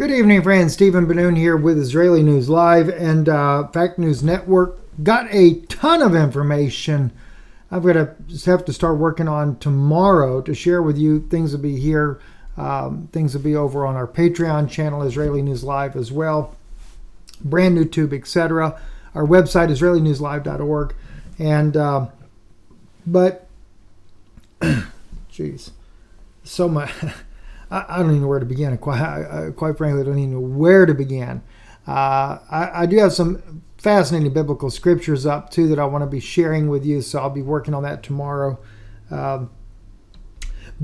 Good evening, friends. Stephen Benoon here with Israeli News Live and Fact News Network. Got a ton of information I've got to have to start working on tomorrow to share with you. Things will be here. Things will be over on our Patreon channel, Israeli News Live as well. Brand new tube, etc. Our website, IsraeliNewsLive.org. And, but, geez, so much. I don't even know where to begin. Quite frankly, I don't even know where to begin. I do have some fascinating biblical scriptures up too that I want to be sharing with you, so I'll be working on that tomorrow. But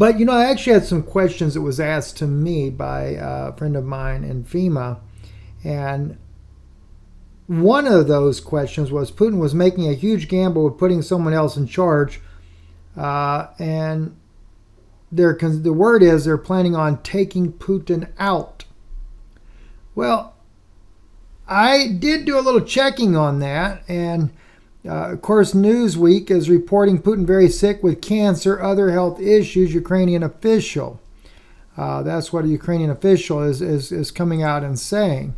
I actually had some questions that was asked to me by a friend of mine in FEMA, and one of those questions was Putin was making a huge gamble with putting someone else in charge, and the word is they're planning on taking Putin out. Well, I did do a little checking on that, and of course Newsweek is reporting Putin very sick with cancer, other health issues, Ukrainian official. That's what a Ukrainian official is coming out and saying.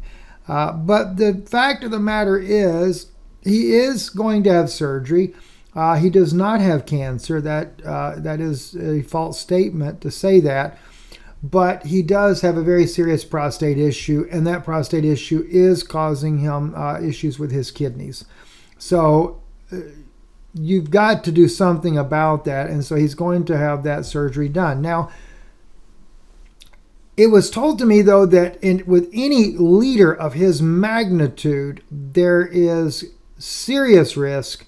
But the fact of the matter is he is going to have surgery. He does not have cancer. That is a false statement to say that. But he does have a very serious prostate issue, and that prostate issue is causing him issues with his kidneys. So you've got to do something about that, and so he's going to have that surgery done. Now, it was told to me, though, that with any leader of his magnitude, there is serious risk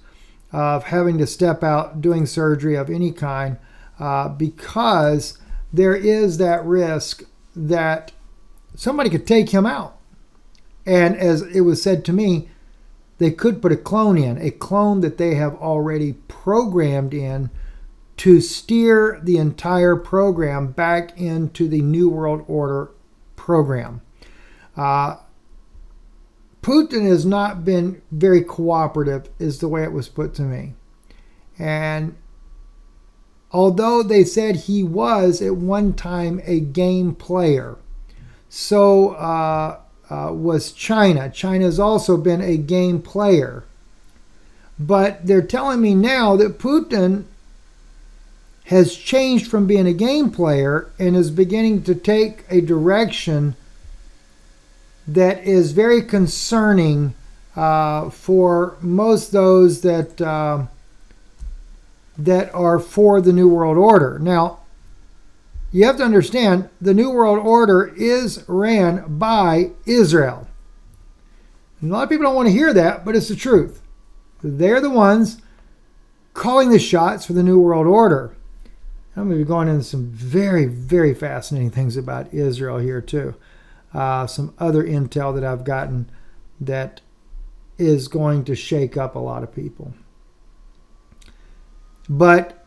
of having to step out doing surgery of any kind because there is that risk that somebody could take him out. And as it was said to me, they could put a clone in, a clone that they have already programmed in to steer the entire program back into the New World Order program. Putin has not been very cooperative, is the way it was put to me. And although they said he was at one time a game player, so was China. China's also been a game player. But they're telling me now that Putin has changed from being a game player and is beginning to take a direction that is very concerning for most those that are for the New World Order. Now, you have to understand, the New World Order is ran by Israel. And a lot of people don't want to hear that, but it's the truth. They're the ones calling the shots for the New World Order. I'm going to be going into some very, very fascinating things about Israel here too. Some other intel that I've gotten that is going to shake up a lot of people. But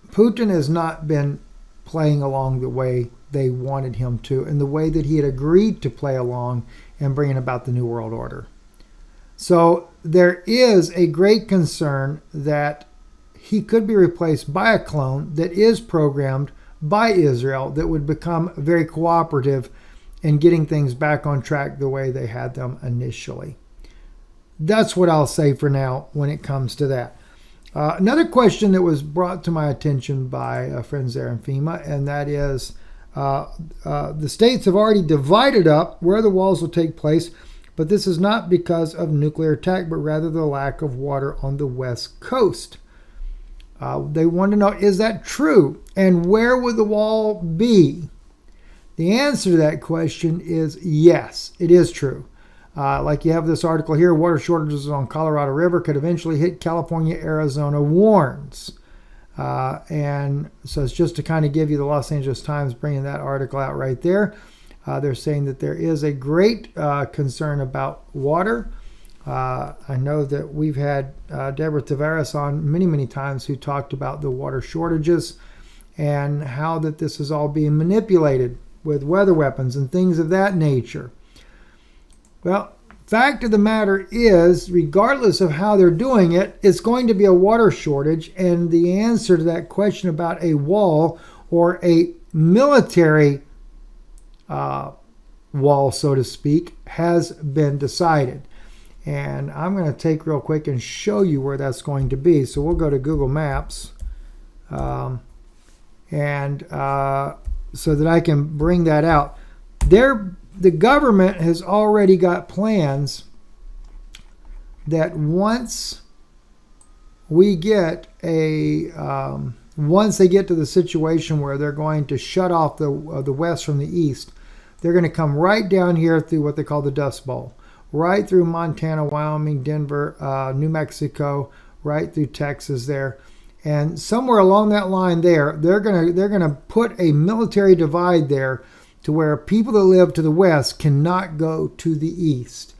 Putin has not been playing along the way they wanted him to, and the way that he had agreed to play along and bringing about the New World Order. So there is a great concern that he could be replaced by a clone that is programmed by Israel that would become very cooperative in getting things back on track the way they had them initially. That's what I'll say for now when it comes to that. Another question that was brought to my attention by friends there in FEMA, and that is the states have already divided up where the walls will take place, but this is not because of nuclear attack, but rather the lack of water on the West Coast. They want to know, is that true? And where would the wall be? The answer to that question is yes, it is true. Like you have this article here, water shortages on Colorado River could eventually hit California, Arizona warns. And so it's just to kind of give you the Los Angeles Times bringing that article out right there. They're saying that there is a great concern about water. I know that we've had Deborah Tavares on many, many times who talked about the water shortages and how that this is all being manipulated with weather weapons and things of that nature. Well, fact of the matter is, regardless of how they're doing it, it's going to be a water shortage, and the answer to that question about a wall or a military wall, so to speak, has been decided. And I'm going to take real quick and show you where that's going to be. So we'll go to Google Maps, so that I can bring that out. The government has already got plans that once we get once they get to the situation where they're going to shut off the west from the east, they're going to come right down here through what they call the Dust Bowl, right through Montana, Wyoming, Denver, New Mexico, right through Texas there. And somewhere along that line there, they're gonna put a military divide there to where people that live to the west cannot go to the east.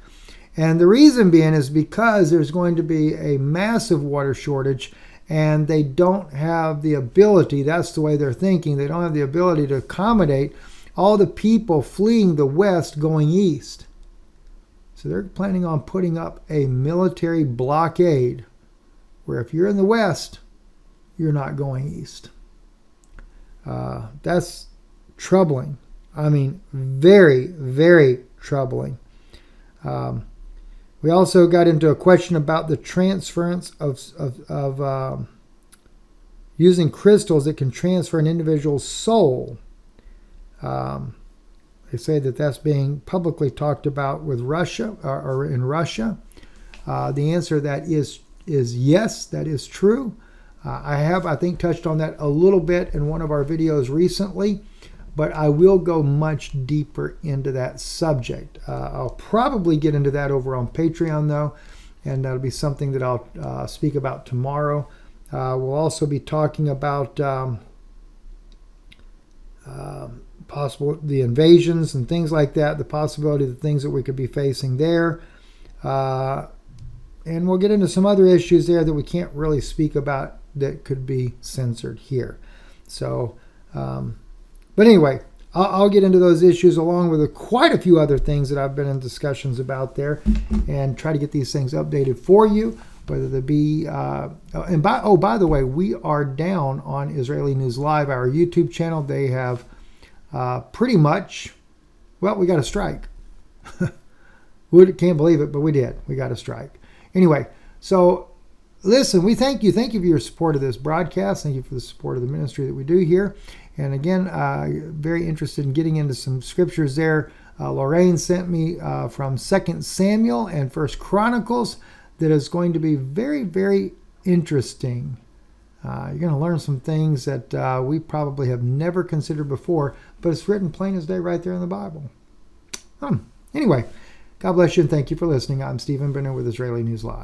And the reason being is because there's going to be a massive water shortage, and they don't have the ability, that's the way they're thinking, they don't have the ability to accommodate all the people fleeing the west going east. So they're planning on putting up a military blockade where if you're in the west, you're not going east. That's troubling. I mean, very, very troubling. We also got into a question about the transference of using crystals that can transfer an individual's soul. They say that that's being publicly talked about with Russia or in Russia. The answer to that is yes, that is true. I think, touched on that a little bit in one of our videos recently, but I will go much deeper into that subject. I'll probably get into that over on Patreon, though, and that'll be something that I'll speak about tomorrow. We'll also be talking about possible the invasions and things like that, the possibility of the things that we could be facing there. And we'll get into some other issues there that we can't really speak about that could be censored here. So, but anyway, I'll get into those issues along with quite a few other things that I've been in discussions about there, and try to get these things updated for you, whether they be, by the way, we are down on Israeli News Live, our YouTube channel. They have pretty much, well, we got a strike. Can't believe it, but we did. We got a strike. Anyway, so listen, we thank you. Thank you for your support of this broadcast. Thank you for the support of the ministry that we do here. And again, very interested in getting into some scriptures there. Lorraine sent me from 2 Samuel and 1 Chronicles that is going to be very, very interesting. You're going to learn some things that we probably have never considered before, but it's written plain as day right there in the Bible. Anyway, God bless you and thank you for listening. I'm Stephen Brenner with Israeli News Live.